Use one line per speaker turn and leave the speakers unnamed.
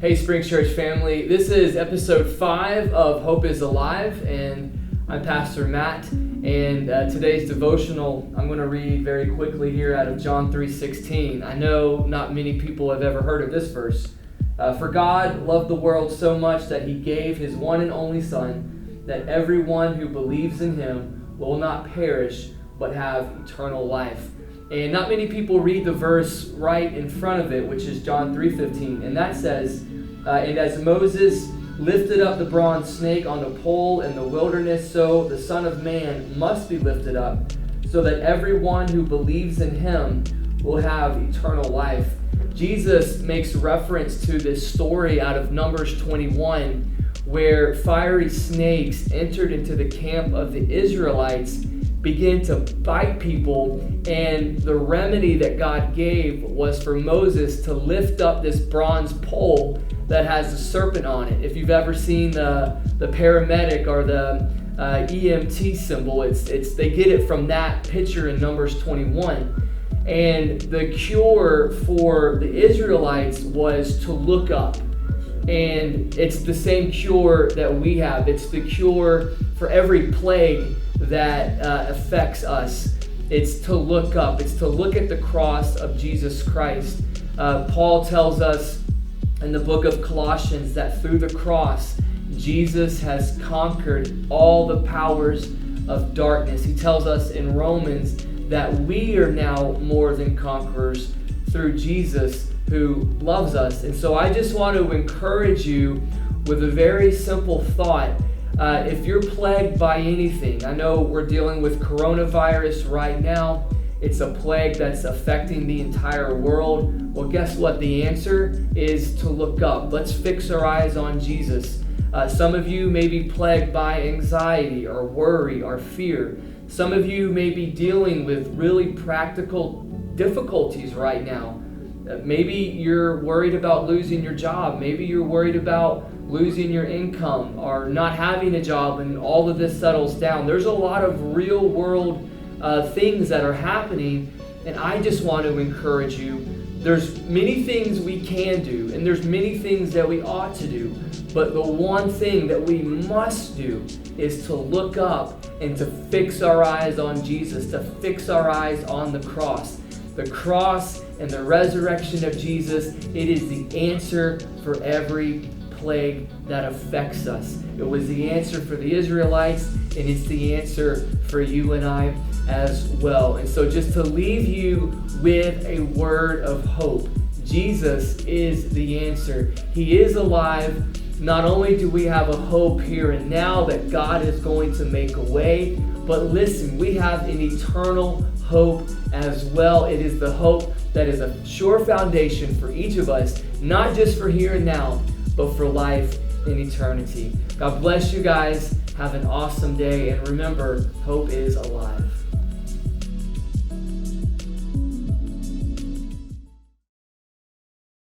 Hey Spring Church family, this is episode 5 of Hope is Alive, and I'm Pastor Matt, and today's devotional I'm going to read very quickly here out of John 3:16. I know not many people have ever heard of this verse. For God loved the world so much that He gave His one and only Son, that everyone who believes in Him will not perish but have eternal life. And not many people read the verse right in front of it, which is John 3:15, and that says, and as Moses lifted up the bronze snake on the pole in the wilderness, so the Son of Man must be lifted up, so that everyone who believes in Him will have eternal life. Jesus makes reference to this story out of Numbers 21, where fiery snakes entered into the camp of the Israelites, began to bite people, and the remedy that God gave was for Moses to lift up this bronze pole that has a serpent on it. If you've ever seen the paramedic or the EMT symbol, they get it from that picture in Numbers 21. And the cure for the Israelites was to look up. And it's the same cure that we have. It's the cure for every plague that affects us. It's to look up. It's to look at the cross of Jesus Christ. Paul tells us in the book of Colossians that through the cross, Jesus has conquered all the powers of darkness. He tells us in Romans that we are now more than conquerors through Jesus who loves us. And so I just want to encourage you with a very simple thought. If you're plagued by anything, I know we're dealing with coronavirus right now. It's a plague that's affecting the entire world. Well, guess what? The answer is to look up. Let's fix our eyes on Jesus. Some of you may be plagued by anxiety or worry or fear. Some of you may be dealing with really practical difficulties right now. Maybe you're worried about losing your job. Maybe you're worried about losing your income or not having a job, and all of this settles down. There's a lot of real world things that are happening, and I just want to encourage you. There's many things we can do, and there's many things that we ought to do, but the one thing that we must do is to look up and to fix our eyes on Jesus, to fix our eyes on the cross. The cross and the resurrection of Jesus, it is the answer for every plague that affects us. It was the answer for the Israelites, and it's the answer for you and I as well. And so just to leave you with a word of hope, Jesus is the answer. He is alive. Not only do we have a hope here and now that God is going to make a way, but listen, we have an eternal hope as well. It is the hope that is a sure foundation for each of us, not just for here and now, but for life in eternity. God bless you guys. Have an awesome day. And remember, hope is alive.